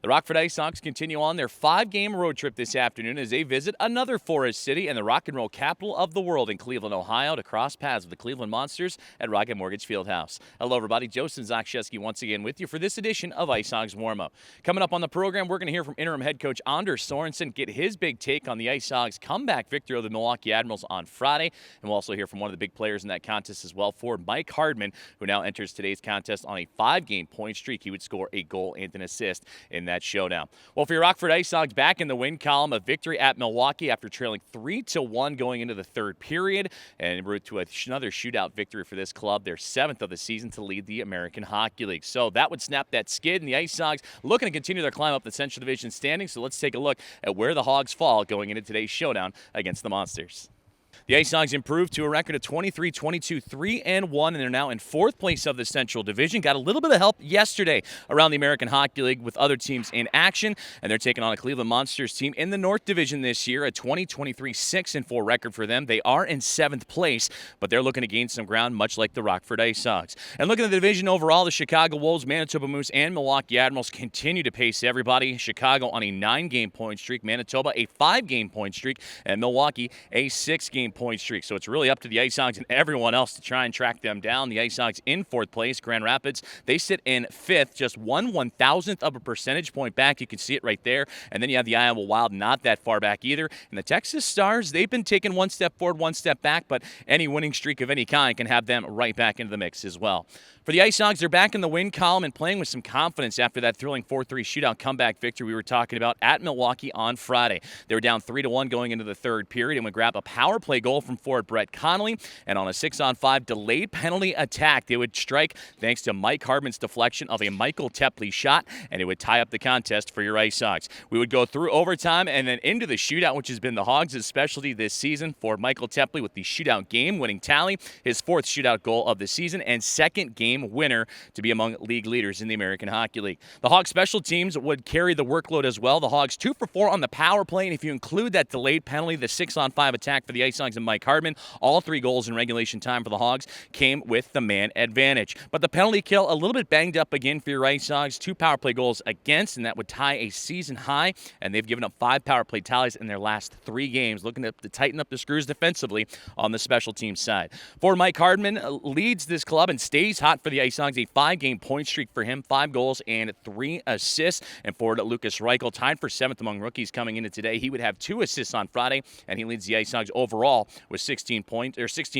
The Rockford IceHogs continue on their 5-game road trip this afternoon as they visit another forest city and the rock and roll capital of the world in Cleveland, Ohio, to cross paths with the Cleveland Monsters at Rocket Mortgage Fieldhouse. Hello, everybody. Joseph Zakrzewski once again with you for this edition of IceHogs Warmup. Coming up on the program, we're going to hear from interim head coach Anders Sorensen, get his big take on the IceHogs' comeback victory over the Milwaukee Admirals on Friday. And we'll also hear from one of the big players in that contest as well, Ford Mike Hardman, who now enters today's contest on a 5-game point streak. He would score a goal and an assist in that showdown. Well, for your Rockford IceHogs, back in the win column, a victory at Milwaukee after trailing 3-1 going into the third period, and en route to another shootout victory for this club, their 7th of the season to lead the American Hockey League. So that would snap that skid, and the IceHogs looking to continue their climb up the Central Division standings. So let's take a look at where the Hogs fall going into today's showdown against the Monsters. The IceHogs improved to a record of 23-22, 3-1, and they're now in 4th place of the Central Division. Got a little bit of help yesterday around the American Hockey League with other teams in action, and they're taking on a Cleveland Monsters team in the North Division this year, a 20-23, 6-4 record for them. They are in 7th place, but they're looking to gain some ground, much like the Rockford IceHogs. And looking at the division overall, the Chicago Wolves, Manitoba Moose, and Milwaukee Admirals continue to pace everybody. Chicago on a 9-game point streak, Manitoba a 5-game point streak, and Milwaukee a 6-game point streak. So it's really up to the IceHogs and everyone else to try and track them down. The IceHogs in 4th place. Grand Rapids, they sit in 5th, just 1/1000th of a percentage point back. You can see it right there. And then you have the Iowa Wild, not that far back either. And the Texas Stars, they've been taking one step forward, one step back, but any winning streak of any kind can have them right back into the mix as well. For the IceHogs, they're back in the win column and playing with some confidence after that thrilling 4-3 shootout comeback victory we were talking about at Milwaukee on Friday. They were down 3-1 going into the third period and would grab a power play goal from forward Brett Connolly, and on a 6-on-5 delayed penalty attack, they would strike thanks to Mike Hardman's deflection of a Michael Tepley shot, and it would tie up the contest for your IceHogs. We would go through overtime and then into the shootout, which has been the Hogs' specialty this season, for Michael Tepley with the shootout game-winning tally, his 4th shootout goal of the season, and 2nd game winner to be among league leaders in the American Hockey League. The Hogs special teams would carry the workload as well. The Hogs 2 for 4 on the power play, and if you include that delayed penalty, the 6-on-5 attack for the IceHogs and Mike Hardman, all 3 goals in regulation time for the Hogs came with the man advantage. But the penalty kill a little bit banged up again for your IceHogs. 2 power play goals against, and that would tie a season high, and they've given up 5 power play tallies in their last 3 games, looking to tighten up the screws defensively on the special teams side. For Mike Hardman, leads this club and stays hot for the IceHogs, a 5-game point streak for him, 5 goals and 3 assists. And forward Lucas Reichel, tied for 7th among rookies coming into today. He would have 2 assists on Friday, and he leads the IceHogs overall with 16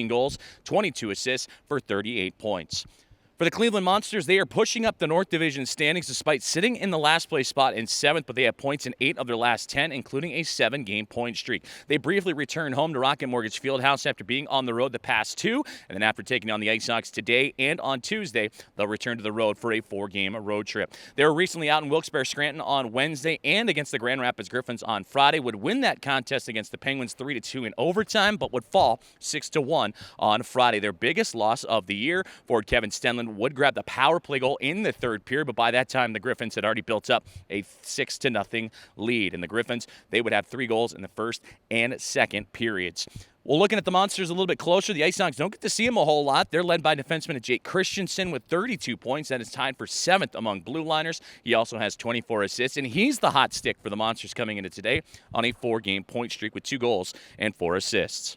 goals, 22 assists for 38 points. For the Cleveland Monsters, they are pushing up the North Division standings despite sitting in the last place spot in 7th, but they have points in 8 of their last 10, including a 7-game point streak. They briefly returned home to Rocket Mortgage Fieldhouse after being on the road the past 2, and then after taking on the IceHogs today and on Tuesday, they'll return to the road for a 4-game road trip. They were recently out in Wilkes-Barre Scranton on Wednesday and against the Grand Rapids Griffins on Friday, would win that contest against the Penguins 3-2 in overtime, but would fall 6-1 on Friday. Their biggest loss of the year, forward Kevin Stenlund would grab the power play goal in the third period, but by that time the Griffins had already built up a 6-0 lead. And the Griffins, they would have 3 goals in the first and second periods. Well, looking at the Monsters a little bit closer, the IceHogs don't get to see them a whole lot. They're led by defenseman Jake Christensen with 32 points. That is tied for 7th among blue liners. He also has 24 assists, and he's the hot stick for the Monsters coming into today on a 4-game point streak with 2 goals and 4 assists.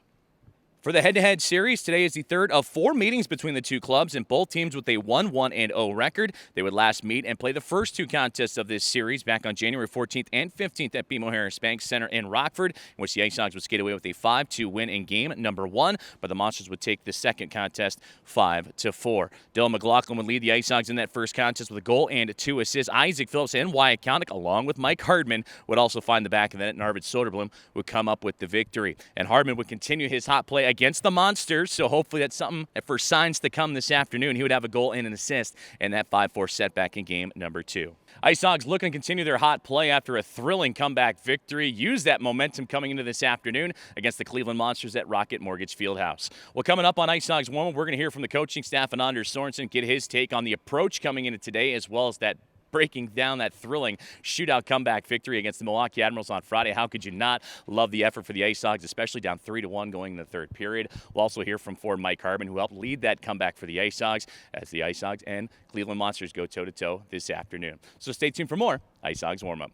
For the head-to-head series, today is the 3rd of 4 meetings between the 2 clubs, and both teams with a 1-1-0 record. They would last meet and play the first 2 contests of this series back on January 14th and 15th at BMO Harris Bank Center in Rockford, in which the IceHogs would skate away with a 5-2 win in game number 1, but the Monsters would take the second contest 5-4. Dylan McLaughlin would lead the IceHogs in that first contest with a goal and 2 assists. Isaac Phillips and Wyatt Kalnick, along with Mike Hardman, would also find the back of the net, and Arvid Soderblom would come up with the victory. And Hardman would continue his hot play against the Monsters, so hopefully that's something for signs to come this afternoon. He would have a goal and an assist in that 5-4 setback in game number 2. IceHogs looking to continue their hot play after a thrilling comeback victory. Use that momentum coming into this afternoon against the Cleveland Monsters at Rocket Mortgage Fieldhouse. Well, coming up on IceHogs Warmup, we're going to hear from the coaching staff and Anders Sorensen, get his take on the approach coming into today, as well as that breaking down that thrilling shootout comeback victory against the Milwaukee Admirals on Friday. How could you not love the effort for the IceHogs, especially down 3-1 going in the third period? We'll also hear from forward Mike Harbin, who helped lead that comeback for the IceHogs as the IceHogs and Cleveland Monsters go toe-to-toe this afternoon. So stay tuned for more IceHogs Warmup.